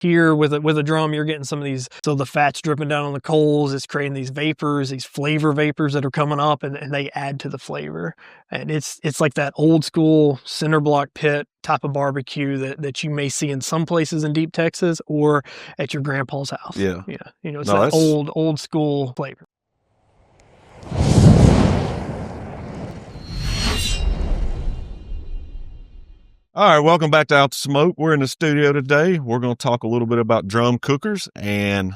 Here with a drum, you're getting some of these, so the fat's dripping down on the coals, it's creating these vapors, these flavor vapors that are coming up, and they add to the flavor. And it's like that old school cinder block pit type of barbecue that you may see in some places in deep Texas or at your grandpa's house. Yeah. Yeah. You know, it's that old school flavor. All right, welcome back to OutTheSmoke. We're in the studio today. We're going to talk a little bit about drum cookers, and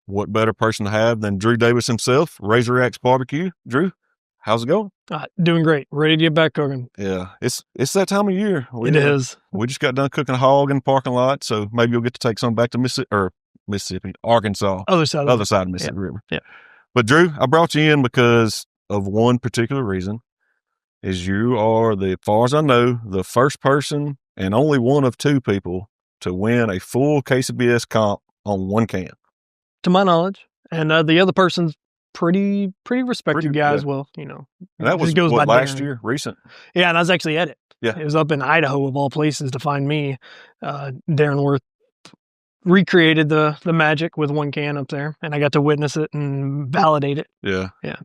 what better person to have than Drew Davis himself, Razorracks BBQ. Drew, how's it going? Doing great. Ready to get back cooking. Yeah, it's that time of year. It is. We just got done cooking a hog in the parking lot, so maybe you'll get to take some back to Mississippi, Arkansas. Other side of the Mississippi River. Yeah. But Drew, I brought you in because of one particular reason. Is you are, as far as I know, the first person and only one of two people to win a full KCBS comp on one can. To my knowledge. And the other person's pretty respected guy as well, you know. And that was what, last year, recent? Yeah, and I was actually at it. Yeah. It was up in Idaho, of all places, to find me. Darren Worth recreated the magic with one can up there, and I got to witness it and validate it. Yeah. Yeah.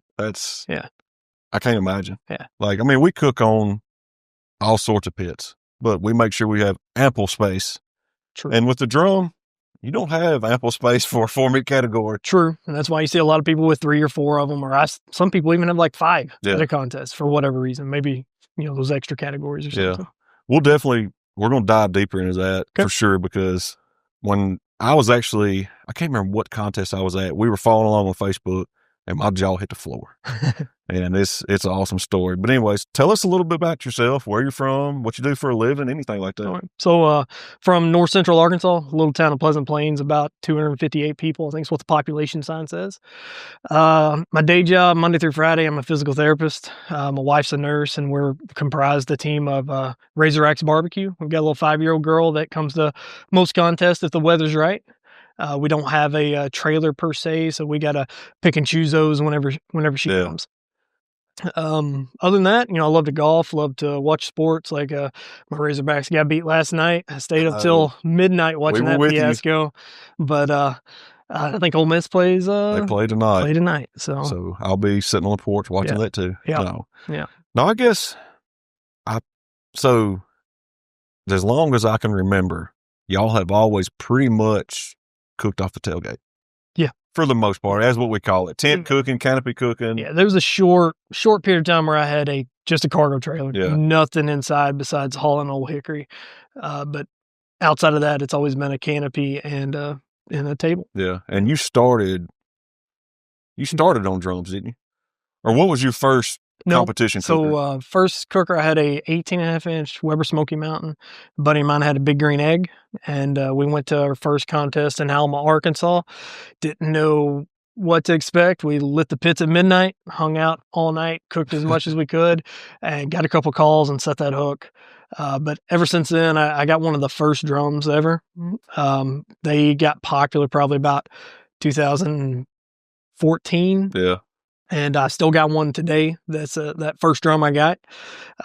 Yeah. I can't imagine. Yeah. Like, I mean, we cook on all sorts of pits, but we make sure we have ample space. True. And with the drum, you don't have ample space for a 4-meat category. True. And that's why you see a lot of people with 3 or 4 of them, or some people even have like 5 at a contest for whatever reason. Maybe, you know, those extra categories or something. Yeah. We're going to dive deeper into that for sure, because when I was actually, I can't remember what contest I was at. We were following along on Facebook and my jaw hit the floor. And it's an awesome story. But anyways, tell us a little bit about yourself, where you're from, what you do for a living, anything like that. All right. So from north central Arkansas, a little town of Pleasant Plains, about 258 people, I think is what the population sign says. My day job, Monday through Friday, I'm a physical therapist. My wife's a nurse, and we're comprised the team of Razorracks BBQ. We've got a little 5-year-old girl that comes to most contests if the weather's right. We don't have a trailer per se, so we got to pick and choose those whenever she comes. Other than that, you know, I love to golf, love to watch sports. Like my Razorbacks got beat last night. I stayed up till midnight watching that fiasco. But I think Ole Miss plays. They play tonight. Play tonight. So I'll be sitting on the porch watching that too. Yeah. No, I guess so as long as I can remember, y'all have always pretty much cooked off the tailgate. Yeah. For the most part, that's what we call it. Tent cooking, canopy cooking. Yeah, there was a short period of time where I had just a cargo trailer. Yeah. Nothing inside besides hauling old hickory. But outside of that, it's always been a canopy and a table. Yeah. And you started on drums, didn't you? Or what was your first competition cooker? So first cooker, I had a 18.5-inch Weber Smoky Mountain. A buddy of mine had a Big Green Egg, and we went to our first contest in Alma, Arkansas. Didn't know what to expect. We lit the pits at midnight, hung out all night, cooked as much as we could, and got a couple calls and set that hook. But ever since then, I got one of the first drums ever. They got popular probably about 2014. Yeah. And I still got one today. That's that first drum I got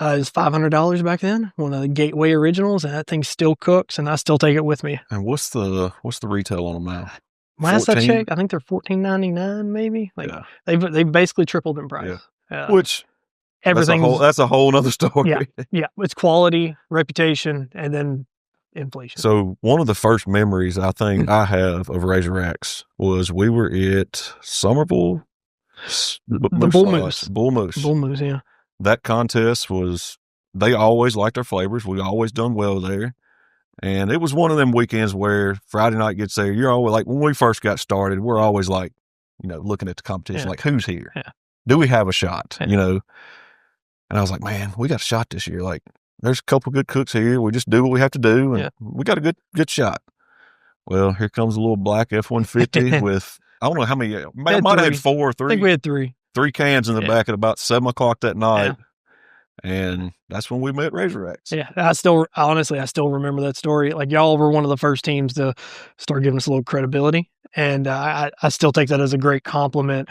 is $500 back then. One of the Gateway originals, and that thing still cooks, and I still take it with me. And what's the retail on them now? Last I checked, I think they're $14.99 maybe. Like they basically tripled in price. Yeah. Which everything that's a whole other story. Yeah. It's quality, reputation, and then inflation. So one of the first memories I think I have of Razorracks was we were at Somerville. The Bull Moose. Yeah. That contest they always liked our flavors. We always done well there. And it was one of them weekends where Friday night gets there. You're always like, when we first got started, we're always like, you know, looking at the competition, like, who's here? Yeah. Do we have a shot? You know? And I was like, man, we got a shot this year. Like, there's a couple good cooks here. We just do what we have to do. And we got a good shot. Well, here comes a little black F-150 with, I don't know how many, I might have had 4 or 3. I think we had 3. 3 cans in the back at about 7 o'clock that night. And that's when we met Razorracks. Yeah. I still remember that story. Like, y'all were one of the first teams to start giving us a little credibility. And I still take that as a great compliment.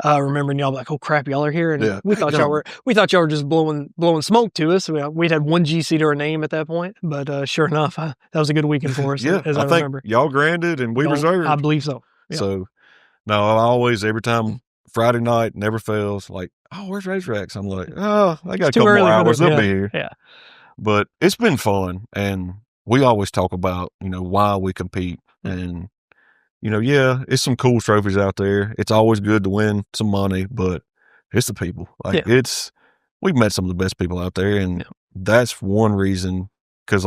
Remembering y'all like, oh crap, y'all are here, and we thought y'all were just blowing smoke to us. We'd had one GC to our name at that point, but sure enough, that was a good weekend for us. Yeah, as I remember, y'all granted and we reserved. I believe so. Yeah. So no, I always every time Friday night never fails. Like, oh, where's Razorracks? I'm like, oh, I got a couple more hours. They'll be here. Yeah, but it's been fun, and we always talk about why we compete and. It's some cool trophies out there. It's always good to win some money, but it's the people. Like we've met some of the best people out there, and that's one reason. Because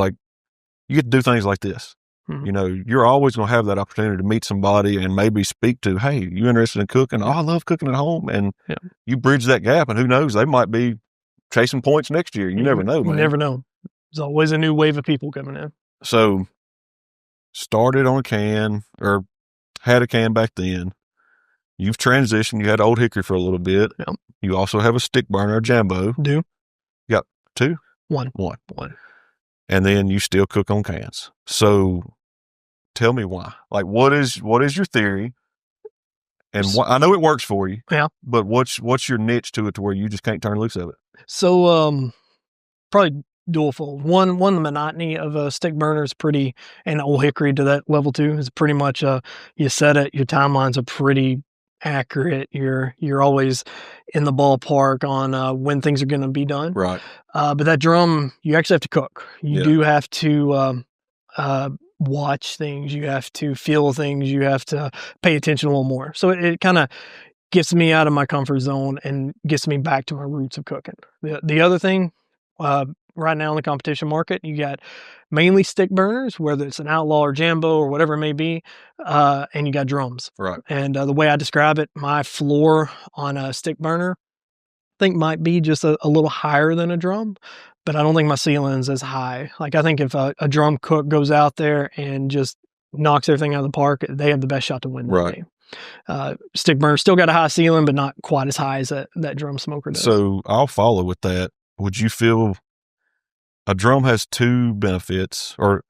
you get to do things like this. Mm-hmm. You're always going to have that opportunity to meet somebody and maybe speak to, hey, you interested in cooking? Oh, I love cooking at home, and you bridge that gap, and who knows, they might be chasing points next year. You never know, man. You never know. There's always a new wave of people coming in. So started on a can or. Had a can back then. You've transitioned. You had Old Hickory for a little bit. Yep. You also have a stick burner, a Jambo. Do. You got two? One. And then you still cook on cans. So tell me why. Like, what is your theory? And I know it works for you. Yeah. But what's your niche to it to where you just can't turn loose of it? So probably dual-fold. One, the monotony of a stick burner is pretty, and Old Hickory to that level too, is pretty much, you set it, your timelines are pretty accurate. You're always in the ballpark on when things are going to be done. Right. But that drum, you actually have to cook. You do have to watch things. You have to feel things. You have to pay attention a little more. So it kind of gets me out of my comfort zone and gets me back to my roots of cooking. The other thing, right now in the competition market, you got mainly stick burners, whether it's an Outlaw or Jambo or whatever it may be, and you got drums. Right. And the way I describe it, my floor on a stick burner, I think might be just a little higher than a drum, but I don't think my ceiling's as high. Like, I think if a drum cook goes out there and just knocks everything out of the park, they have the best shot to win that game. Stick burner still got a high ceiling, but not quite as high as that drum smoker does. So I'll follow with that. Would you feel a drum has two benefits, or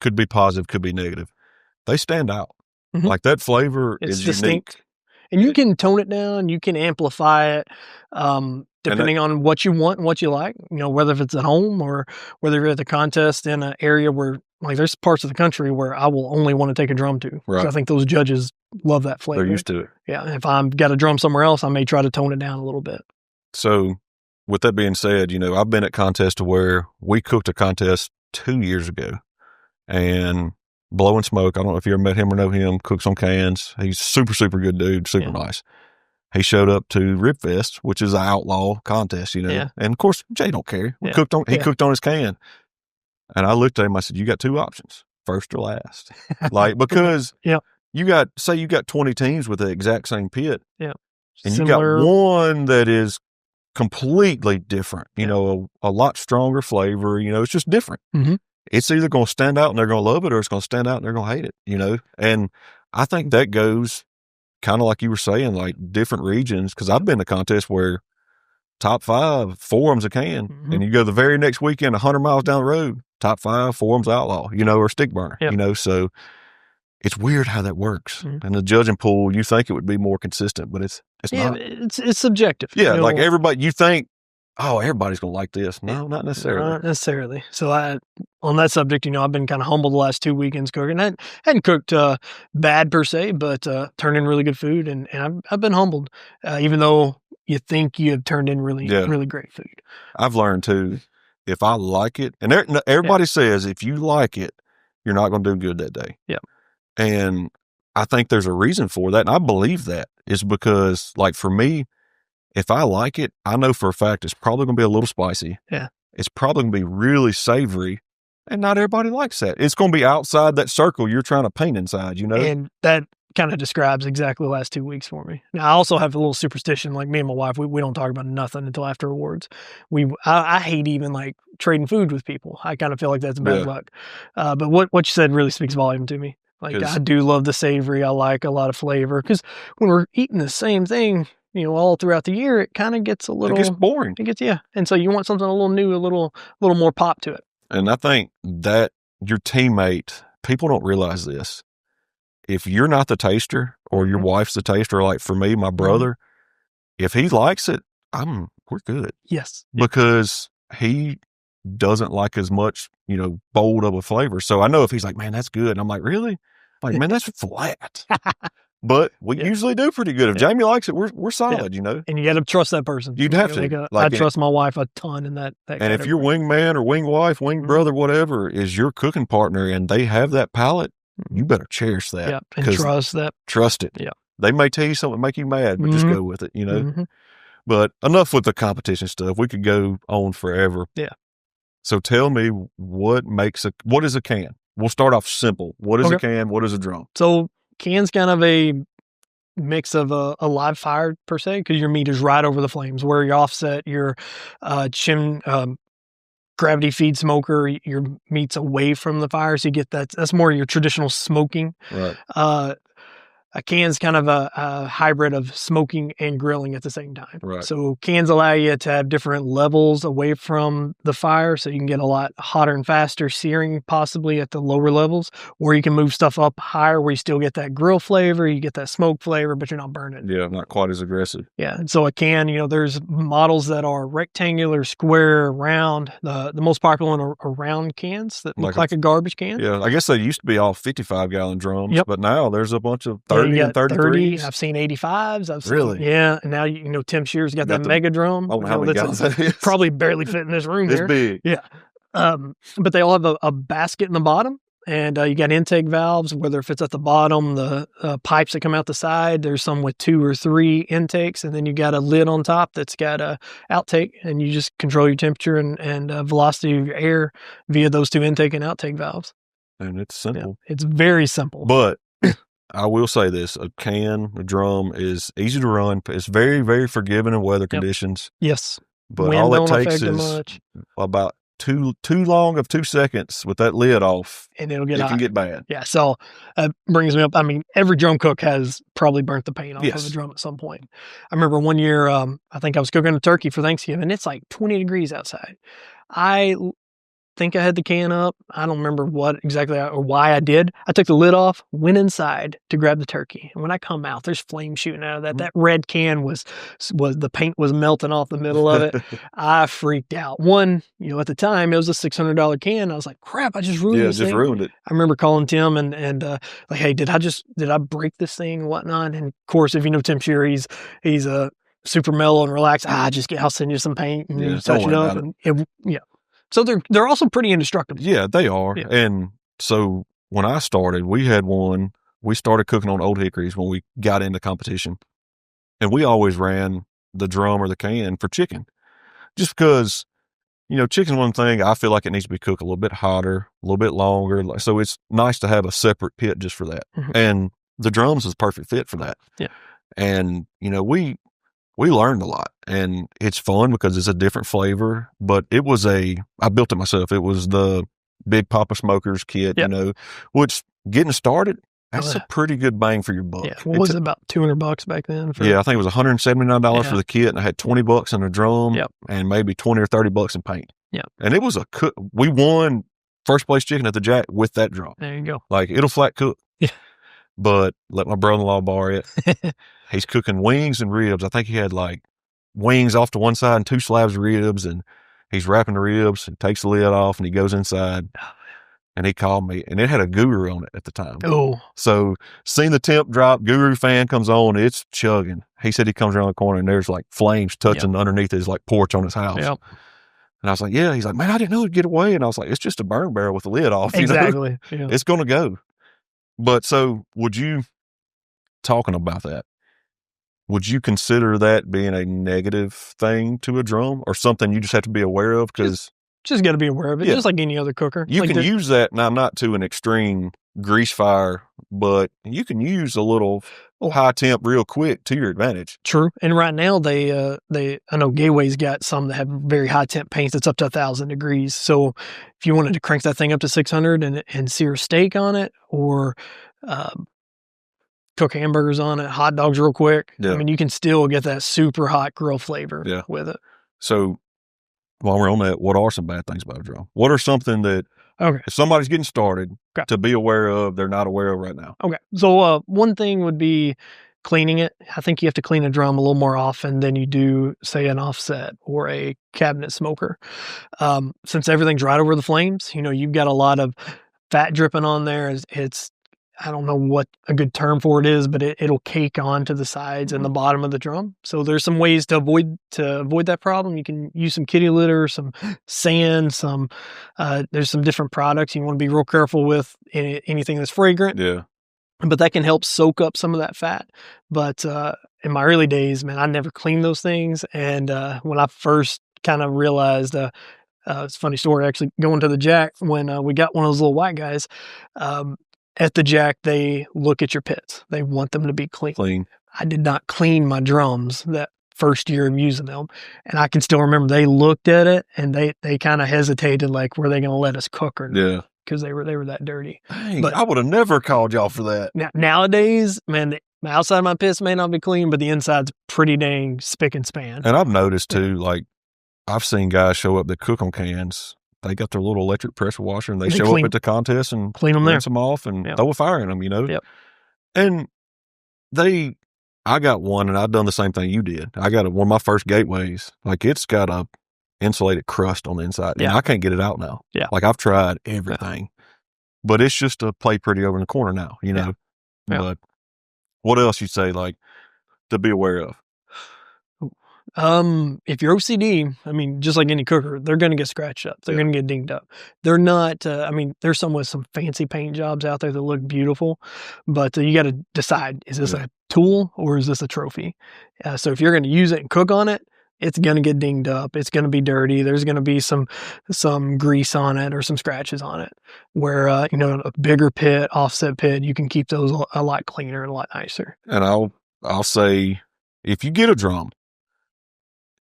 could be positive, could be negative. They stand out. Mm-hmm. Like, that flavor is distinct. Unique. And you can tone it down, you can amplify it, depending on what you want and what you like, whether if it's at home or whether you're at the contest in an area where, like, there's parts of the country where I will only want to take a drum to. Right. So I think those judges love that flavor. They're used to it. Yeah. If I've got a drum somewhere else, I may try to tone it down a little bit. So, with that being said, I've been at contests where we cooked a contest 2 years ago, and Blowing Smoke, I don't know if you ever met him or know him, cooks on cans. He's super, super good dude, super nice. He showed up to Rib Fest, which is an outlaw contest, Yeah. And of course, Jay don't care. He cooked on his can. And I looked at him, I said, you got two options, first or last. Because you got 20 teams with the exact same pit. Yeah. And similar. You got one that is completely different, a lot stronger flavor, it's just different. Mm-hmm. It's either going to stand out and they're going to love it, or it's going to stand out and they're going to hate it, and I think that goes kind of like you were saying, like different regions. Cause I've been to contests where top 5 forums a can, mm-hmm. and you go the very next weekend, 100 miles down the road, top 5 forums Outlaw, or stick burner, so it's weird how that works. Mm-hmm. And the judging pool, you think it would be more consistent, but it's not. It's subjective. Yeah, like everybody, you think, oh, everybody's going to like this. No, not necessarily. Not necessarily. So on that subject, I've been kind of humbled the last 2 weekends cooking. I hadn't cooked bad per se, but turned in really good food, and I've been humbled, even though you think you have turned in really great food. I've learned too, if I like it, and everybody says if you like it, you're not going to do good that day. Yeah. And I think there's a reason for that. And I believe that is because, like, for me, if I like it, I know for a fact it's probably going to be a little spicy. Yeah. It's probably going to be really savory. And not everybody likes that. It's going to be outside that circle you're trying to paint inside, And that kind of describes exactly the last 2 weeks for me. Now, I also have a little superstition, like me and my wife, we don't talk about nothing until after awards. I hate even like trading food with people. I kind of feel like that's bad luck. But what you said really speaks volume to me. Like, I do love the savory. I like a lot of flavor, because when we're eating the same thing, all throughout the year, it kind of gets a little... It gets boring. And so you want something a little new, a little more pop to it. And I think that your teammate, people don't realize this. if you're not the taster or your wife's the taster, like for me, my brother, if he likes it, we're good. Yes. Because he doesn't like as much, bold of a flavor. So I know if he's like, man, that's good. And I'm like, really? Like, man, that's flat. But we usually do pretty good. If Jamie likes it, we're solid, And you got to trust that person. You'd have to. I trust my wife a ton in that and category. If your wingman or wing wife, wing brother, whatever, is your cooking partner and they have that palate, you better cherish that. Yeah, and trust that. Trust it. Yeah. They may tell you something make you mad, but just go with it, But enough with the competition stuff. We could go on forever. Yeah. So tell me what is a can? We'll start off simple. What is a can? What is a drum? So can's kind of a mix of a live fire per se, because your meat is right over the flames. Where you offset your gravity feed smoker, your meat's away from the fire, so you get that's more your traditional smoking. Right. A can's kind of a hybrid of smoking and grilling at the same time. Right. So cans allow you to have different levels away from the fire, so you can get a lot hotter and faster searing possibly at the lower levels, or you can move stuff up higher where you still get that grill flavor, you get that smoke flavor, but you're not burning. Yeah, not quite as aggressive. Yeah, and so a can, there's models that are rectangular, square, round. The most popular one are round cans that look like a garbage can. Yeah, I guess they used to be all 55-gallon drums, but now there's a bunch of 30 and 33s. I've seen 85s. Really? Yeah, and now Tim Shear's got that mega drum. Oh, how many gallons that is? Probably barely fit in this room It's here. big. Yeah. But they all have a basket in the bottom, and you got intake valves, whether if it's at the bottom, the pipes that come out the side. There's some with 2 or 3 intakes, and then you got a lid on top that's got a outtake, and you just control your temperature and velocity of your air via those 2 intake and outtake valves. And it's simple. Yeah, it's very simple. But I will say this, a drum is easy to run. It's very, very forgiving in weather conditions. Yes. But Wind all it don't takes affect it is much. about too long of 2 seconds with that lid off. And it can get bad. Yeah. So that brings me up. I mean, every drum cook has probably burnt the paint off of a drum at some point. I remember one year, I think I was cooking a turkey for Thanksgiving, and it's like 20 degrees outside. I think I had the can up. I don't remember what exactly or why I did. I took the lid off, went inside to grab the turkey. And when I come out, there's flame shooting out of that. That red can was the paint was melting off the middle of it. I freaked out. One, at the time it was a $600 can. I was like, crap, I just ruined this thing. Ruined it. I remember calling Tim and like, hey, did I break this thing and whatnot? And of course, if you know Tim Shearer, he's a super mellow and relaxed. I'll send you some paint and you touch it up. And so they're also pretty indestructible. Yeah, they are. Yeah. And so when I started, we started cooking on old hickories when we got into competition. And we always ran the drum or the can for chicken. Just because, chicken's one thing, I feel like it needs to be cooked a little bit hotter, a little bit longer. So it's nice to have a separate pit just for that. Mm-hmm. And the drums is a perfect fit for that. Yeah. And, we learned a lot, and it's fun because it's a different flavor, but I built it myself. It was the Big Papa Smokers kit, which getting started, that's a pretty good bang for your buck. Yeah. What was it, about $200 back then? I think it was $179 for the kit, and I had $20 in the drum and maybe $20 or $30 in paint. Yeah. And it was we won first place chicken at the Jack with that drum. There you go. Like, it'll flat cook. Yeah. But let my brother-in-law borrow it. He's cooking wings and ribs. I think he had like wings off to one side and 2 slabs of ribs, and he's wrapping the ribs and takes the lid off, and he goes inside. And he called me, and it had a guru on it at the time. Oh. So seen the temp drop, guru fan comes on, it's chugging. He said he comes around the corner and there's like flames touching underneath his like porch on his house. Yep. And I was like, yeah. He's like, man, I didn't know it'd get away. And I was like, it's just a burn barrel with the lid off. Exactly. Yeah. It's going to go. But so talking about that, would you consider that being a negative thing to a drum or something you just have to be aware of? Because just got to be aware of it, just like any other cooker. You can use that, now not to an extreme grease fire, but you can use a little high temp real quick to your advantage. True. And right now I know Gateway's got some that have very high temp paints that's up to 1,000 degrees. So if you wanted to crank that thing up to 600 and sear a steak on it, or cook hamburgers on it, hot dogs real quick. Yeah. I mean, you can still get that super hot grill flavor with it. So while we're on that, what are some bad things about a drum? What are something that Okay. If somebody's getting started, Okay. to be aware of, they're not aware of right now. Okay. So one thing would be cleaning it. I think you have to clean a drum a little more often than you do, say, an offset or a cabinet smoker. Since everything's right over the flames, you've got a lot of fat dripping on there. It's I don't know what a good term for it is, but it'll cake onto the sides and the bottom of the drum. So there's some ways to avoid that problem. You can use some kitty litter, some sand, there's some different products you want to be real careful with anything that's fragrant. Yeah. But that can help soak up some of that fat. But in my early days, man, I never cleaned those things. And when I first kind of realized, it's a funny story, actually, going to the jack when we got one of those little white guys, at the jack, they look at your pits. They want them to be clean. I did not clean my drums that first year of using them. And I can still remember they looked at it and they kind of hesitated, like, were they going to let us cook or not? Yeah. Because they were that dirty. Dang, but I would have never called y'all for that. Nowadays, man, the outside of my pits may not be clean, but the inside's pretty dang spick and span. And I've noticed too, like, I've seen guys show up that cook on cans. They got their little electric pressure washer and they show up at the contest and clean them, rinse them off and throw a fire in them, Yep. And I got one and I've done the same thing you did. I got one of my first gateways. Like, it's got a insulated crust on the inside. Yeah. And I can't get it out now. Yeah. Like, I've tried everything, but it's just a play pretty over in the corner now, Yeah. But what else you say, like, to be aware of? If you're OCD, I mean, just like any cooker, they're going to get scratched up. They're going to get dinged up. They're not, there's some with some fancy paint jobs out there that look beautiful, but you got to decide, is this a tool or is this a trophy? So if you're going to use it and cook on it, it's going to get dinged up. It's going to be dirty. There's going to be some grease on it or some scratches on it. Where, a bigger pit, offset pit, you can keep those a lot cleaner and a lot nicer. And I'll say, if you get a drum,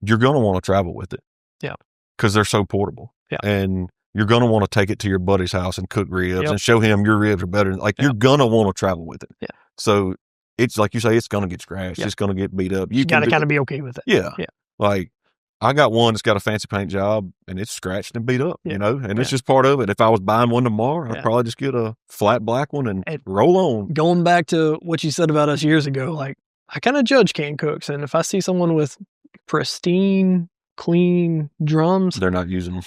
you're going to want to travel with it. Yeah. Because they're so portable. Yeah. And you're going to want to take it to your buddy's house and cook ribs and show him your ribs are better. Like, you're going to want to travel with it. Yeah. So it's like you say, it's going to get scratched. It's going to get beat up. You got to kind of be okay with it. Yeah. Yeah. Like, I got one that's got a fancy paint job and it's scratched and beat up, and it's just part of it. If I was buying one tomorrow, I'd probably just get a flat black one and roll on. Going back to what you said about us years ago, like, I kind of judge can cooks. And if I see someone with pristine, clean drums, they're not using them.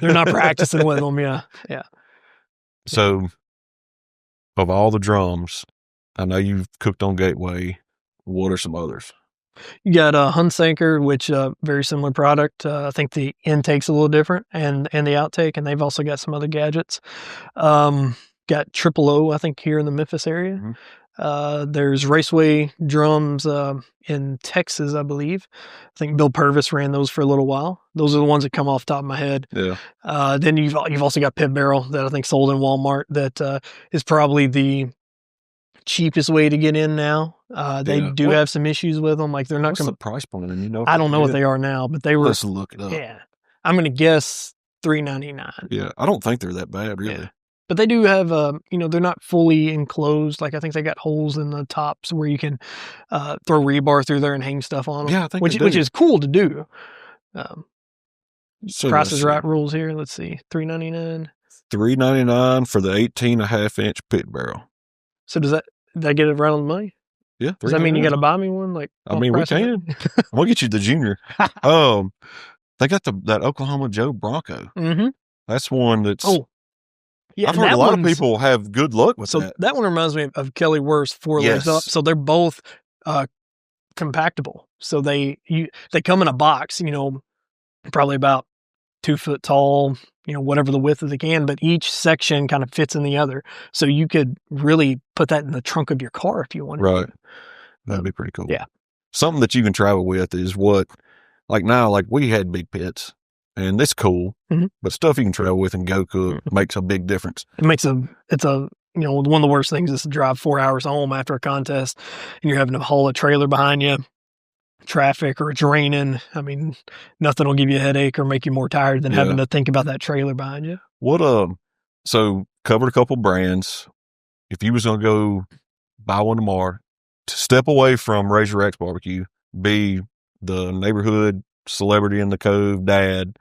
They're not practicing with them. Yeah. Yeah. So, of all the drums, I know you've cooked on Gateway. What are some others? You got a Hunsaker, which very similar product. I think the intake's a little different and the outtake, and they've also got some other gadgets. Got Triple O, I think, here in the Memphis area. Mm-hmm. There's Raceway drums in Texas, I believe. I think Bill Purvis ran those for a little while. Those are the ones that come off the top of my head. Yeah. Then you've also got Pit Barrel that I think sold in Walmart that is probably the cheapest way to get in now. They do have some issues with them. Like, they're not going to... What's the price point? And I don't know what they are now, but they were... Let's look it up. Yeah. I'm going to guess $3.99. Yeah. I don't think they're that bad, really. Yeah. But they do have, they're not fully enclosed. Like, I think they got holes in the tops where you can throw rebar through there and hang stuff on them. Yeah, I think which is cool to do. Price is Right rules here. Let's see. $3.99. $3.99 for the 18.5-inch pit barrel. So did I get it right on the money? Yeah. Does that mean you got to buy me one? Like, I mean, we can. We'll get you the junior. They got that Oklahoma Joe Bronco. Mm-hmm. That's one that's... Oh. Yeah, I've heard a lot of people have good luck with that. So that one reminds me of Kelly Worth's 4 Legs Up. So they're both compactable. So they come in a box, probably about 2 foot tall, whatever the width of the can, but each section kind of fits in the other. So you could really put that in the trunk of your car if you wanted. Right. That'd be pretty cool. Yeah. Something that you can travel with is what, like now, like we had big pits and it's cool, but stuff you can travel with and go cook makes a big difference. It's one of the worst things is to drive 4 hours home after a contest and you're having to haul a trailer behind you. Traffic or it's raining. I mean, nothing will give you a headache or make you more tired than having to think about that trailer behind you. So covered a couple brands. If you was going to go buy one tomorrow, to step away from Razorracks BBQ, be the neighborhood celebrity in the cove dad.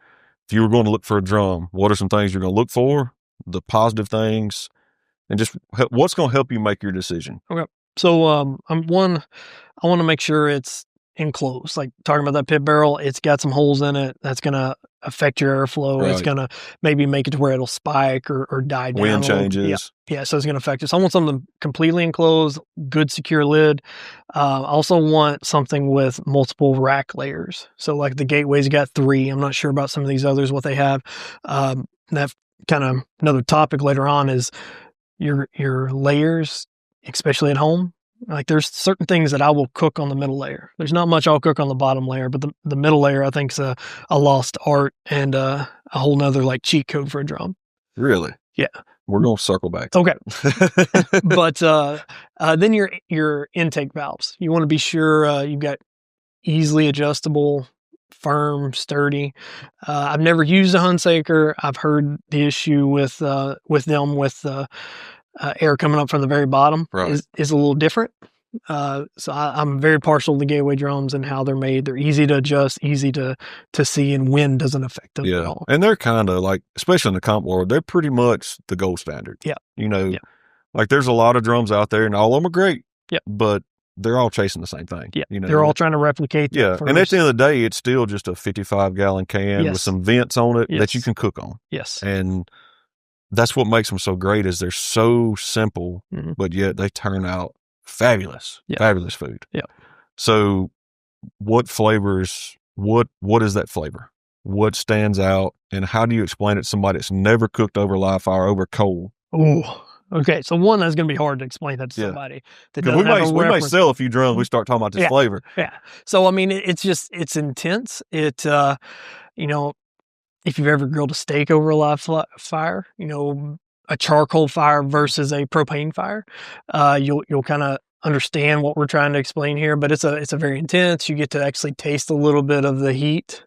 If you were going to look for a drum, what are some things you're going to look for? the positive things, and just what's going to help you make your decision. Okay. So, I want to make sure it's enclosed. Like talking about that pit barrel, it's got some holes in it. That's going to affect your airflow. Right. It's going to maybe make it to where it'll spike or die down. Wind changes. Yeah. So it's going to affect it. So I want something completely enclosed, good secure lid. I also want something with multiple rack layers. So like the Gateway's got 3. I'm not sure about some of these others, what they have. That kind of another topic later on is your layers, especially at home. Like there's certain things that I will cook on the middle layer. There's not much I'll cook on the bottom layer, but the middle layer I think is a lost art and a whole nother like cheat code for a drum. Really? Yeah. We're going to circle back. Okay. But then your intake valves. You want to be sure you've got easily adjustable, firm, sturdy. I've never used a Hunsaker. I've heard the issue with them with air coming up from the very bottom is a little different. So I'm very partial to Gateway drums and how they're made. They're easy to adjust, easy to see, and wind doesn't affect them at all. And they're kind of like, especially in the comp world, they're pretty much the gold standard. Yeah. Like there's a lot of drums out there and all of them are great. Yeah. But they're all chasing the same thing. Yeah. They're all trying to replicate. Yeah. And at the end of the day, it's still just a 55-gallon can with some vents on it that you can cook on. Yes. And that's what makes them so great is they're so simple, but yet they turn out fabulous food. Yeah. So what flavors, what is that flavor? What stands out and how do you explain it to somebody that's never cooked over live fire, over coal? Oh, okay. So one, that's going to be hard to explain that to somebody. That we may sell a few drums. We start talking about this flavor. Yeah. So, I mean, it's intense. It, if you've ever grilled a steak over a live fire, a charcoal fire versus a propane fire, you'll kind of understand what we're trying to explain here. But it's a very intense. You get to actually taste a little bit of the heat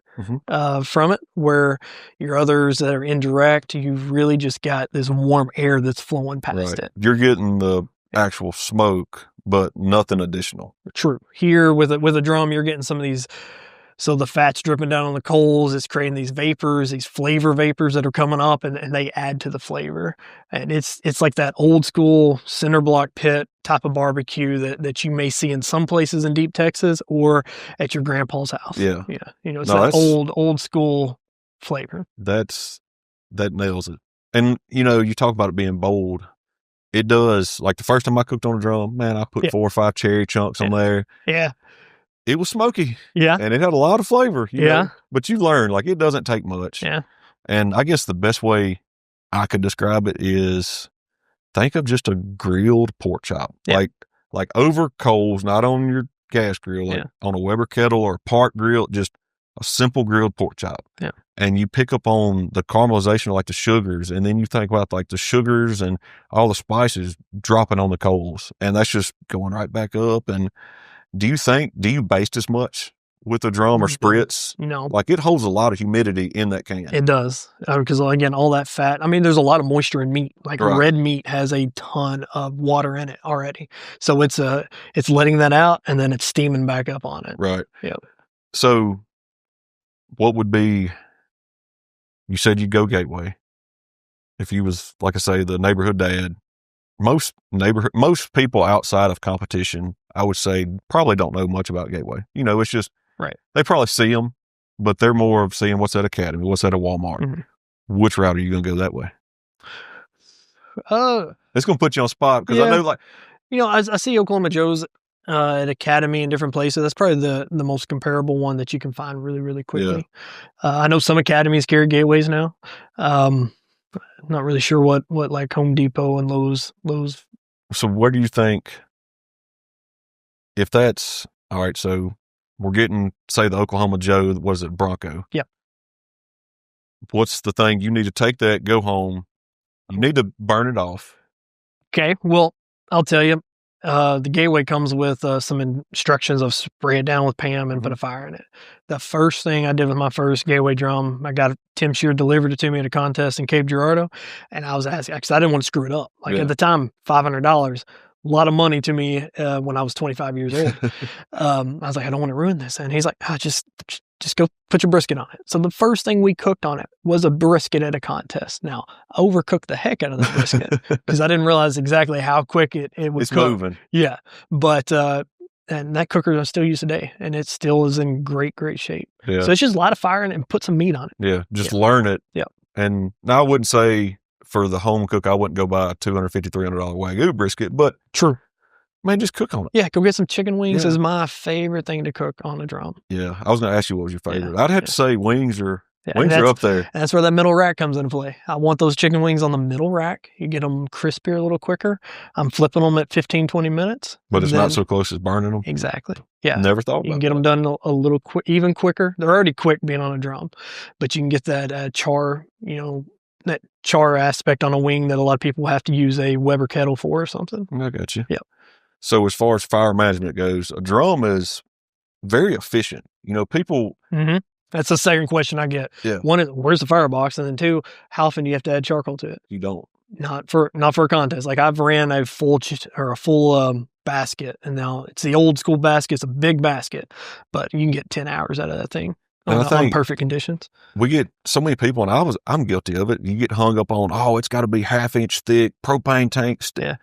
from it, where your others that are indirect, you've really just got this warm air that's flowing past it. You're getting the actual smoke, but nothing additional. True. Here with a drum, you're getting some of these. So the fat's dripping down on the coals. It's creating these vapors, these flavor vapors that are coming up, and they add to the flavor. And it's like that old school cinder block pit type of barbecue that you may see in some places in deep Texas or at your grandpa's house. Yeah. Yeah. It's that old school flavor. That nails it. And, you talk about it being bold. It does. Like the first time I cooked on a drum, man, I put 4 or 5 cherry chunks on there. Yeah. It was smoky. Yeah. And it had a lot of flavor. You know? But you learn, like, it doesn't take much. Yeah. And I guess the best way I could describe it is think of just a grilled pork chop. Yeah. Like over coals, not on your gas grill, like on a Weber kettle or a Park grill, just a simple grilled pork chop. Yeah. And you pick up on the caramelization of like the sugars, and then you think about like the sugars and all the spices dropping on the coals, and that's just going right back up. And do you baste as much with a drum or spritz? No. Like it holds a lot of humidity in that can. It does. Because again, all that fat, I mean, there's a lot of moisture in meat. Like red meat has a ton of water in it already. So it's letting that out and then it's steaming back up on it. Right. Yep. So what would be, you said you'd go Gateway. If you was, like I say, the neighborhood dad, most people outside of competition, I would say, probably don't know much about Gateway. It's just, they probably see them, but they're more of seeing what's at Academy, what's at a Walmart. Mm-hmm. Which route are you going to go that way? It's going to put you on spot because I know, I see Oklahoma Joe's at Academy in different places. That's probably the most comparable one that you can find really, really quickly. Yeah. I know some academies carry Gateways now. Not really sure what like Home Depot and Lowe's. So where do you think, if that's all right? So we're getting, say, the Oklahoma Joe, was it Bronco? Yep. What's the thing? You need to take that, go home. You need to burn it off. Okay. Well, I'll tell you, the Gateway comes with some instructions of spray it down with Pam and put a fire in it. The first thing I did with my first Gateway drum, I got Tim Shear delivered it to me at a contest in Cape Girardeau, and I was asking, because I didn't want to screw it up. Like at the time, $500, a lot of money to me when I was 25 years old. I was like, I don't want to ruin this. And he's like, just just go put your brisket on it. So the first thing we cooked on it was a brisket at a contest. Now, I overcooked the heck out of the brisket because I didn't realize exactly how quick it would cook. Moving. Yeah. But, and that cooker I still use today, and it still is in great shape. Yeah. So it's just light a fire and put some meat on it. Yeah. Just learn it. Yeah. And now I wouldn't say for the home cook, I wouldn't go buy a $250, $300 Wagyu brisket, but true. Man, just cook on it. Yeah, go get some chicken wings is my favorite thing to cook on a drum. Yeah, I was going to ask you what was your favorite. I'd have to say wings are up there. That's where that middle rack comes into play. I want those chicken wings on the middle rack. You get them crispier a little quicker. I'm flipping them at 15, 20 minutes. But it's not so close as burning them? Exactly. Yeah. Never thought about You can get them done a little even quicker. They're already quick being on a drum, but you can get that char, that char aspect on a wing that a lot of people have to use a Weber kettle for or something. I got you. Yeah. So as far as fire management goes, a drum is very efficient. People. Mm-hmm. That's the second question I get. Yeah. One is, where's the firebox? And then two, how often do you have to add charcoal to it? You don't. Not for a contest. Like I've ran a full basket, and now it's the old school basket. It's a big basket, but you can get 10 hours out of that thing on perfect conditions. We get so many people, and I'm guilty of it. You get hung up on, it's got to be 1/2 inch thick propane tanks. Yeah.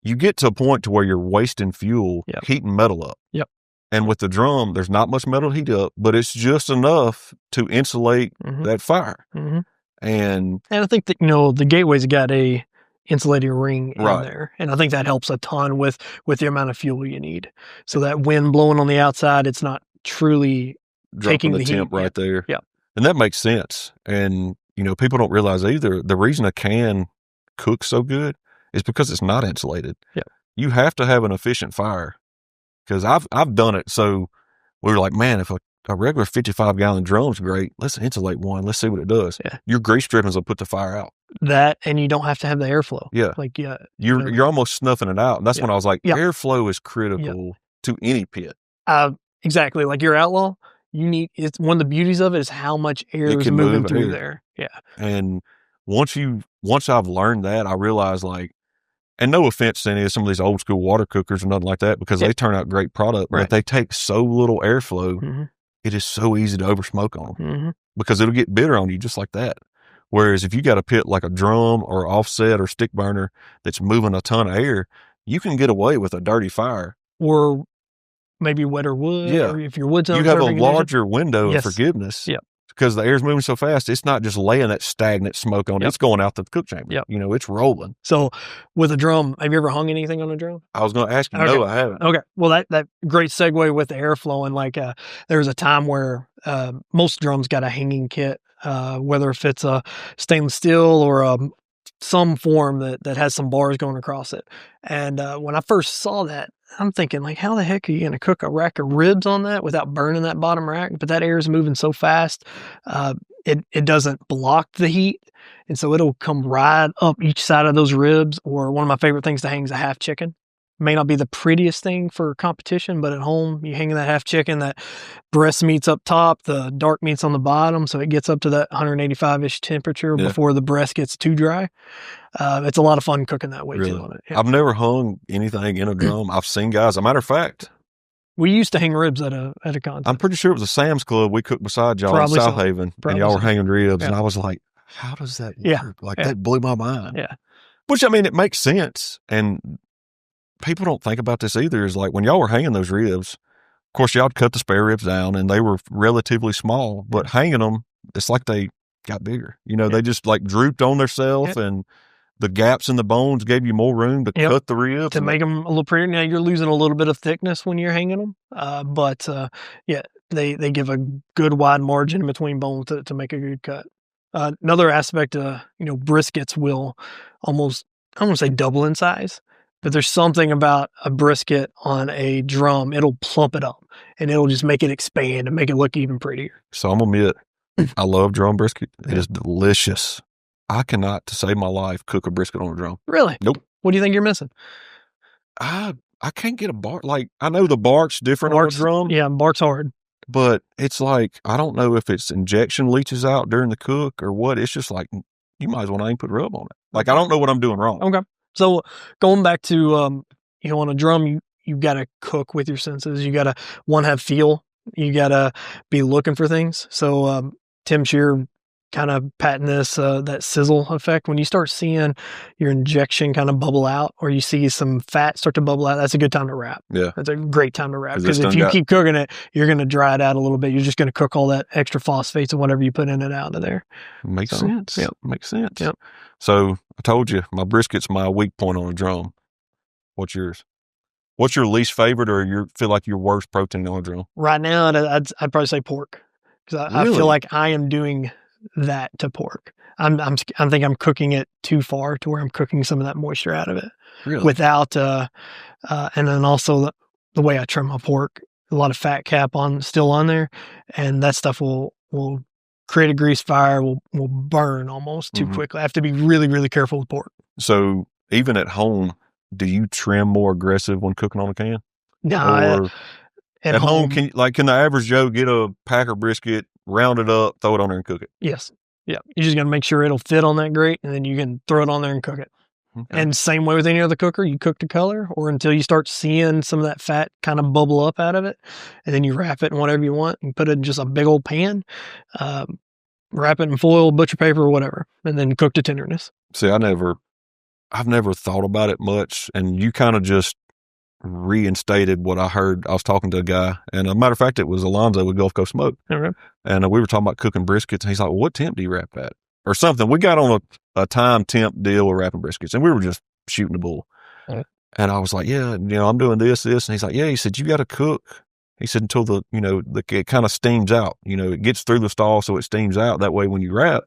You get to a point to where you're wasting fuel, heating metal up. Yep. And with the drum, there's not much metal to heat up, but it's just enough to insulate that fire. Mm-hmm. And I think that, the Gateway's got a insulating ring in there. And I think that helps a ton with the amount of fuel you need. So that wind blowing on the outside, it's not truly dropping taking the temp right there. Yeah. And that makes sense. And, people don't realize either the reason a can cooks so good is because it's not insulated. Yeah. You have to have an efficient fire. Because I've done it. So we were like, man, if a regular 55-gallon drum's great, let's insulate one. Let's see what it does. Yeah. Your grease drippings will put the fire out. That, and you don't have to have the airflow. Yeah. You're almost snuffing it out. And that's when I was like, airflow is critical to any pit. Exactly. Like your Outlaw, it's one of the beauties of it is how much air is moving through there. Yeah. And once I've learned that, I realized and no offense to any of some of these old school water cookers or nothing like that, because they turn out great product, but they take so little airflow, it is so easy to oversmoke on them because it'll get bitter on you just like that. Whereas if you got a pit like a drum or offset or stick burner that's moving a ton of air, you can get away with a dirty fire. Or maybe wetter wood. Yeah. Or if your wood's you have a larger window of forgiveness. Yeah. Because the air's moving so fast, it's not just laying that stagnant smoke on it. It's going out the cook chamber. Yep. It's rolling. So with a drum, have you ever hung anything on a drum? I was going to ask you. Okay. No, I haven't. Okay. Well, that great segue with the airflow. And there was a time where most drums got a hanging kit, whether if it's a stainless steel or some form that has some bars going across it. And when I first saw that, I'm thinking how the heck are you going to cook a rack of ribs on that without burning that bottom rack? But that air is moving so fast, it doesn't block the heat. And so it'll come right up each side of those ribs. Or one of my favorite things to hang is a half chicken. May not be the prettiest thing for competition, but at home, you hang that half chicken, that breast meat's up top, the dark meat's on the bottom. So it gets up to that 185-ish temperature before the breast gets too dry. It's a lot of fun cooking that way too on it. Yeah. I've never hung anything in a drum. I've seen guys, as a matter of fact, we used to hang ribs at a contest. I'm pretty sure it was a Sam's Club we cooked beside y'all in South Haven, and y'all were hanging ribs, and I was like, how does that work? That blew my mind. Yeah. Which, it makes sense. And people don't think about this either, is when y'all were hanging those ribs, of course, y'all cut the spare ribs down, and they were relatively small, but hanging them, it's like they got bigger. They just drooped on themselves, and the gaps in the bones gave you more room to cut the ribs. To make them a little prettier. Now, you're losing a little bit of thickness when you're hanging them, but they give a good wide margin in between bones to make a good cut. Another aspect, briskets will almost, I don't want to say double in size, but there's something about a brisket on a drum. It'll plump it up, and it'll just make it expand and make it look even prettier. So I'm going to admit, I love drum brisket. It is delicious. I cannot, to save my life, cook a brisket on a drum. Really? Nope. What do you think you're missing? I can't get a bark. I know the bark's different on a drum. Yeah, bark's hard. But it's I don't know if it's injection leaches out during the cook or what. It's just you might as well not even put rub on it. I don't know what I'm doing wrong. Okay. So going back to, on a drum, you got to cook with your senses. You got to, have feel. You gotta be looking for things. So Tim Shear kind of patent this that sizzle effect. When you start seeing your injection kind of bubble out, or you see some fat start to bubble out, that's a good time to wrap. Yeah. That's a great time to wrap, 'Cause because it's if done you got- keep cooking it, you're going to dry it out a little bit. You're just going to cook all that extra phosphates and whatever you put in it out of there. Makes sense. Yep. Makes sense. Yep. So I told you my brisket's my weak point on a drum. What's yours? What's your least favorite, or you feel like your worst protein on a drum? Right now, I'd probably say pork, because I Really? feel like I am doing that to pork. I think I'm cooking it too far to where I'm cooking some of that moisture out of it. Really? Without and then also the way I trim my pork, a lot of fat cap still on there, and that stuff will create a grease fire, will burn almost too quickly. I have to be really, really careful with pork. So even at home, do you trim more aggressive when cooking on a can? No, Or at home, can the average Joe get a packer brisket, round it up, throw it on there and cook it? Yes. Yeah. You just got to make sure it'll fit on that grate, and then you can throw it on there and cook it. Okay. And same way with any other cooker, you cook to color, or until you start seeing some of that fat kind of bubble up out of it, and then you wrap it in whatever you want and put it in just a big old pan, wrap it in foil, butcher paper, or whatever, and then cook to tenderness. See, I've never thought about it much, and you kind of just reinstated what I heard. I was talking to a guy, and a matter of fact, it was Alonzo with Gulf Coast Smoke. Okay. And we were talking about cooking briskets, and he's like, well, what temp do you wrap at? Or something. We got on a time temp deal with wrapping briskets, and we were just shooting the bull. Okay. And I was like, yeah, I'm doing this. And he's like, yeah, he said, you got to cook. He said, until it kind of steams out, it gets through the stall, so it steams out. That way, when you wrap,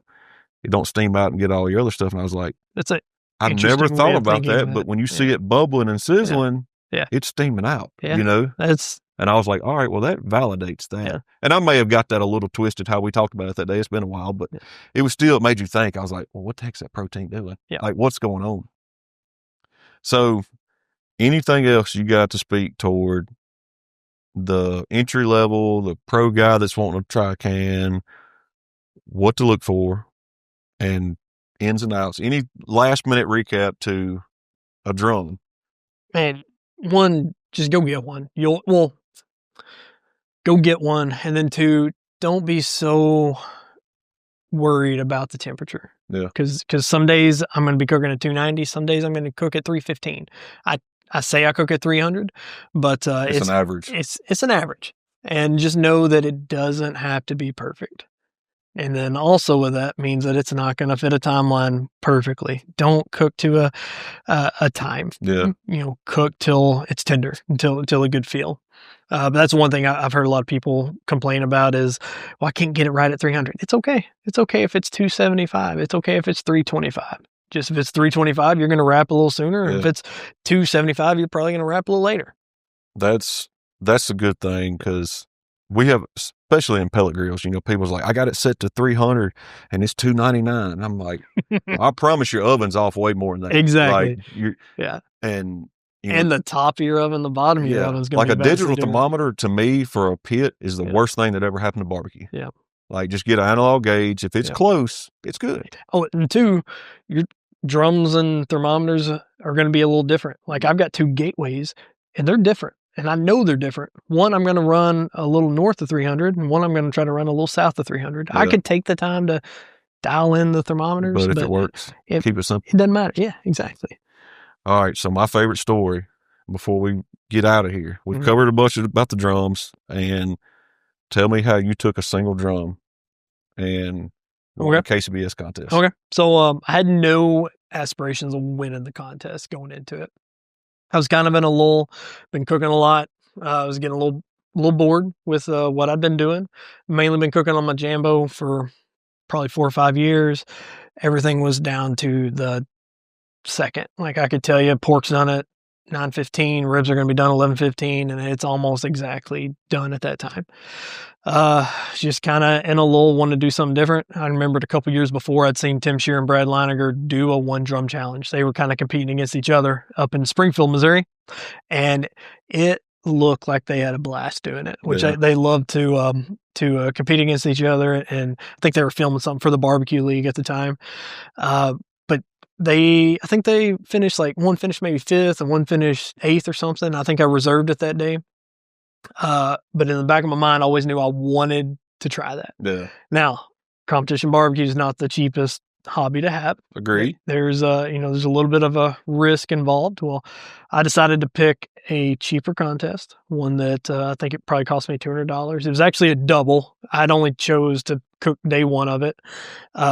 it don't steam out and get all your other stuff. And I was like, that's it. I've never thought about that, but when you see it bubbling and sizzling, it's steaming out, and I was like, all right, well, that validates that. Yeah. And I may have got that a little twisted how we talked about it that day. It's been a while, but it made you think. I was like, well, what the heck's that protein doing? Yeah. Like, what's going on? So anything else you got to speak toward the entry level, the pro guy that's wanting to try a can, what to look for, and ins and outs? Any last minute recap to a drum? Man, one, just go get one. Go get one. And then two, don't be so worried about the temperature. Yeah. Because some days I'm going to be cooking at 290. Some days I'm going to cook at 315. I say I cook at 300, but it's an average. It's an average. And just know that it doesn't have to be perfect. And then also with that means that it's not going to fit a timeline perfectly. Don't cook to a time. Yeah. Cook till it's tender, until a good feel. But that's one thing I've heard a lot of people complain about is, well, I can't get it right at 300. It's okay. It's okay if it's 275. It's okay if it's 325. Just if it's 325, you're going to wrap a little sooner. Yeah. If it's 275, you're probably going to wrap a little later. That's a good thing, because we have, especially in pellet grills, people's like, I got it set to 300 and it's 299. And I'm like, I promise your oven's off way more than that. Exactly. Yeah. And the top of your oven, the bottom of your oven is going to be like a digital thermometer to me for a pit is the worst thing that ever happened to barbecue. Yeah. Like, just get an analog gauge. If it's close, it's good. Oh, and two, your drums and thermometers are going to be a little different. Like, I've got two gateways and they're different. And I know they're different. One, I'm going to run a little north of 300, and one I'm going to try to run a little south of 300. Yeah. I could take the time to dial in the thermometers. But if it works, keep it simple. It doesn't matter. Yeah, exactly. All right, so my favorite story before we get out of here. We've covered a bunch about the drums, and tell me how you took a single drum and won the KCBS contest. Okay. So I had no aspirations of winning the contest going into it. I was kind of in a lull, been cooking a lot. I was getting a little bored with what I'd been doing. Mainly been cooking on my Jambo for probably 4 or 5 years. Everything was down to the second. Like, I could tell you, pork's done at 9:15, ribs are going to be done 11:15, and it's almost exactly done at that time. Just kind of in a lull, wanted to do something different. I remembered a couple years before I'd seen Tim Shear and Brad Leiniger do a 1-drum challenge. They were kind of competing against each other up in Springfield, Missouri, and it looked like they had a blast doing it, which they loved to compete against each other. And I think they were filming something for the barbecue league at the time. But I think they finished, like, one finished maybe 5th and one finished 8th or something. I think I reserved it that day. But in the back of my mind, I always knew I wanted to try that. Yeah. Now, competition barbecue is not the cheapest hobby to have. Agree. There's there's a little bit of a risk involved. Well, I decided to pick a cheaper contest, one that I think it probably cost me $200. It was actually a double. I'd only chose to cook day one of it,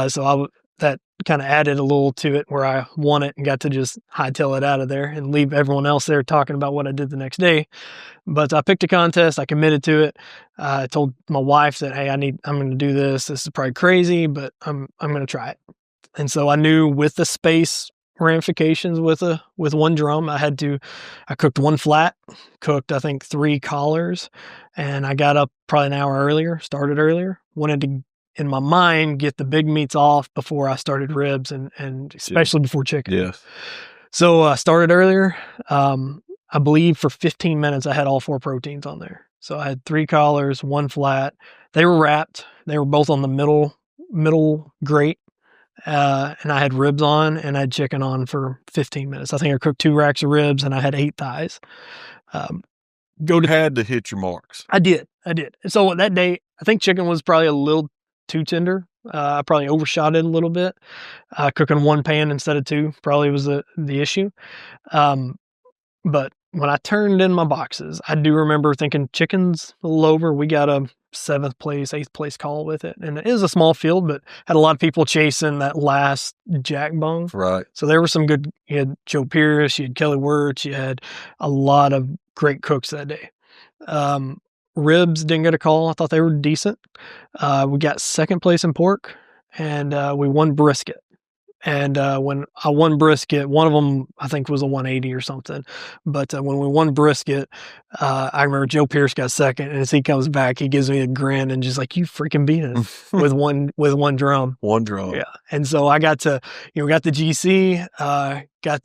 so that kind of added a little to it, where I won it and got to just hightail it out of there and leave everyone else there talking about what I did the next day. But I picked a contest. I committed to it. I told my wife that, hey, I'm going to do this. This is probably crazy, but I'm going to try it. And so I knew with the space ramifications with one drum, I cooked one flat, cooked, I think, 3 collars, and I got up probably an hour earlier, started earlier, wanted to, in my mind, get the big meats off before I started ribs and especially before chicken. Yes. So I started earlier. I believe for 15 minutes, I had all 4 proteins on there. So I had 3 collars, 1 flat. They were wrapped. They were both on the middle grate. And I had ribs on and I had chicken on for 15 minutes. I think I cooked 2 racks of ribs and I had 8 thighs. Had to hit your marks. I did. So that day, I think chicken was probably a little too tender. I probably overshot it a little bit. Cooking 1 pan instead of 2 probably was the issue. But when I turned in my boxes, I do remember thinking chicken's a little over. We got a 7th place, 8th place call with it. And it is a small field, but had a lot of people chasing that last jack bone. Right. So there were some good, you had Joe Pierce, you had Kelly Wirtz, you had a lot of great cooks that day. Ribs didn't get a call. I thought they were decent. We got 2nd place in pork, and we won brisket. And when I won brisket, one of them I think was a 180 or something. But when we won brisket, I remember Joe Pierce got 2nd, and as he comes back, he gives me a grin and just like, you freaking beat it with one drum. One drum. Yeah. And so I got to, got the GC,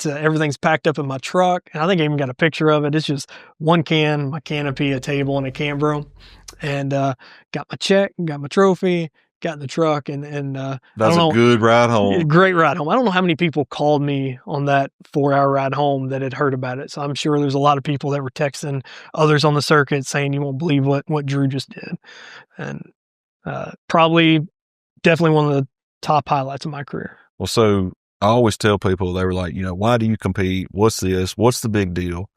everything's packed up in my truck, and I think I even got a picture of it. It's just 1 can, my canopy, a table, and a Cambro, and got my check, got my trophy. Got in the truck and that's a good ride home. Great ride home. I don't know how many people called me on that 4-hour ride home that had heard about it. So I'm sure there's a lot of people that were texting others on the circuit saying, you won't believe what Drew just did. And definitely one of the top highlights of my career. Well, so I always tell people, they were like, why do you compete? What's this? What's the big deal?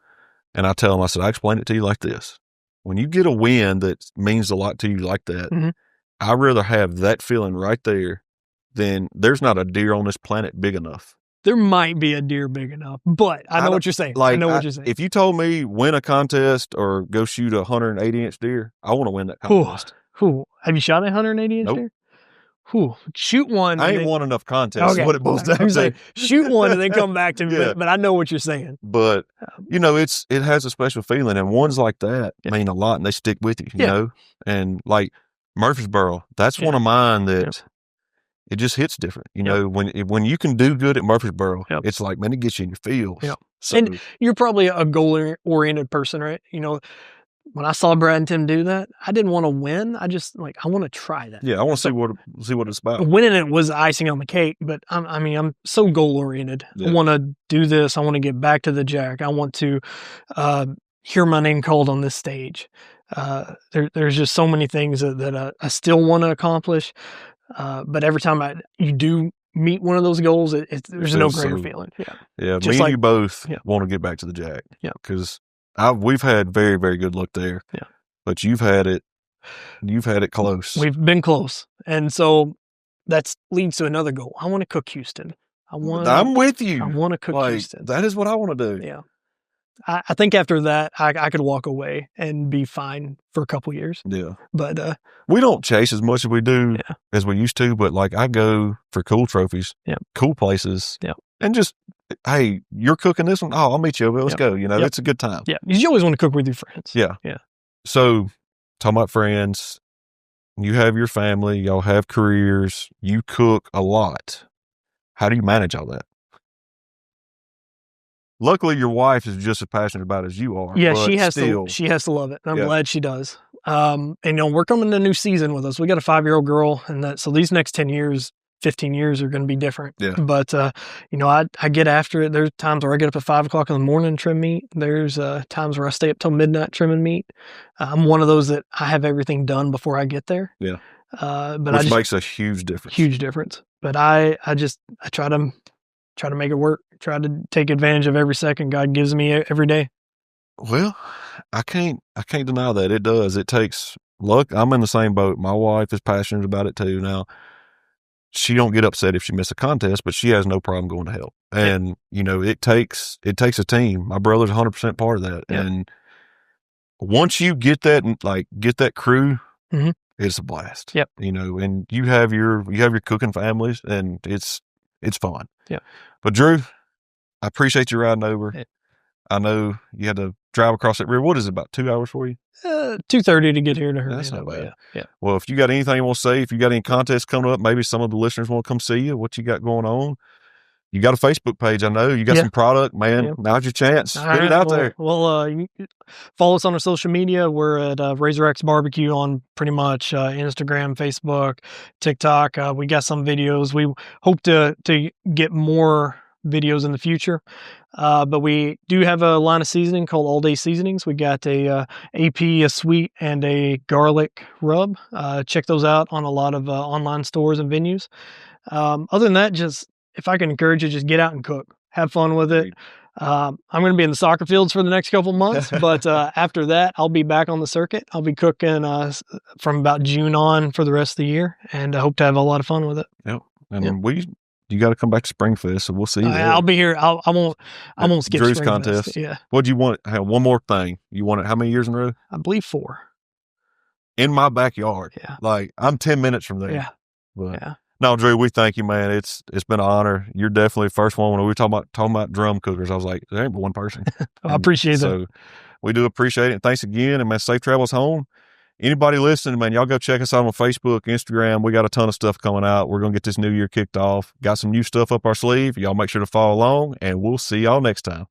And I tell them, I said, I explain it to you like this. When you get a win that means a lot to you like that, mm-hmm. I'd rather have that feeling right there than there's not a deer on this planet big enough. There might be a deer big enough, but I know what you're saying. I know what you're saying. If you told me win a contest or go shoot a 180-inch deer, I want to win that contest. Have you shot a 180-inch deer? Shoot one. I ain't won enough contests. Okay. What it boils down to. Shoot one and then come back to me. Yeah. But I know what you're saying. But it has a special feeling, and ones like that mean a lot, and they stick with you. You know, and like Murfreesboro, that's one of mine that it just hits different. You know, when you can do good at Murfreesboro, it's like, man, it gets you in your feels. Yep. So, and you're probably a goal-oriented person, right? When I saw Brad and Tim do that, I didn't want to win. I just I want to try that. Yeah, I want to see what it's about. Winning it was icing on the cake, but I'm so goal-oriented. Yeah. I want to do this. I want to get back to the jack. I want to hear my name called on this stage. There's just so many things that I still want to accomplish. But every time you do meet one of those goals, there's no greater feeling. Yeah. Me and you both want to get back to the jack. Yeah. Because we've had very, very good luck there. Yeah. But you've had it close. We've been close. And so that leads to another goal. I want to cook Houston. I'm with you. I want to cook Houston. That is what I want to do. Yeah. I think after that, I could walk away and be fine for a couple years. Yeah. But we don't chase as much as we do as we used to, but like I go for cool trophies, cool places, and just, hey, you're cooking this one? Oh, I'll meet you. Let's go. It's a good time. Yeah. You always want to cook with your friends. Yeah. Yeah. So talking about friends, you have your family, y'all have careers, you cook a lot. How do you manage all that? Luckily, your wife is just as passionate about it as you are. Yeah, she has to love it. And I'm glad she does. And we're coming to a new season with us. We got a 5-year-old girl, and so these next 10 years, 15 years are going to be different. Yeah. But, I get after it. There's times where I get up at 5 o'clock in the morning and trim meat. There's times where I stay up till midnight trimming meat. I'm one of those that I have everything done before I get there. Yeah. But Which makes a huge difference. Huge difference. But I try to make it work. Try to take advantage of every second God gives me every day. Well, I can't deny that it does. It takes luck. I'm in the same boat. My wife is passionate about it too. Now, she don't get upset if she misses a contest, but she has no problem going to help. And it takes a team. My brother's 100% part of that. Yeah. And once you get that crew, mm-hmm. it's a blast. Yep. And you have your cooking families, and it's fun. Yeah. But Drew, I appreciate you riding over. Yeah. I know you had to drive across that river. What is it, about 2 hours for you? 2:30 to get here to her. That's not bad. Yeah. Well, if you got anything you want to say, if you got any contests coming up, maybe some of the listeners want to come see you, what you got going on. You got a Facebook page, I know. You got some product, man. Yeah. Now's your chance. Get it out there. Well, you follow us on our social media. We're at Razorracks BBQ on pretty much Instagram, Facebook, TikTok. We got some videos. We hope to get more videos in the future. But we do have a line of seasoning called All Day Seasonings. We got a AP, a sweet, and a garlic rub. Check those out on a lot of online stores and venues. Other than that, just if I can encourage you, just get out and cook. Have fun with it. I'm going to be in the soccer fields for the next couple of months, but after that, I'll be back on the circuit. I'll be cooking from about June on for the rest of the year, and I hope to have a lot of fun with it. Yep. And you got to come back to Springfest, so we'll see you there. I'll be here. I won't skip Drew's Springfest. Contest. Yeah. What do you want? One more thing. You want it how many years in a row? I believe 4. In my backyard. Yeah. Like, I'm 10 minutes from there. Yeah. But, yeah. No, Drew, we thank you, man. It's been an honor. You're definitely the first one. When we were talking about drum cookers, I was like, there ain't but one person. I appreciate that. So we do appreciate it. Thanks again. And man, safe travels home. Anybody listening, man, y'all go check us out on Facebook, Instagram. We got a ton of stuff coming out. We're going to get this new year kicked off. Got some new stuff up our sleeve. Y'all make sure to follow along, and we'll see y'all next time.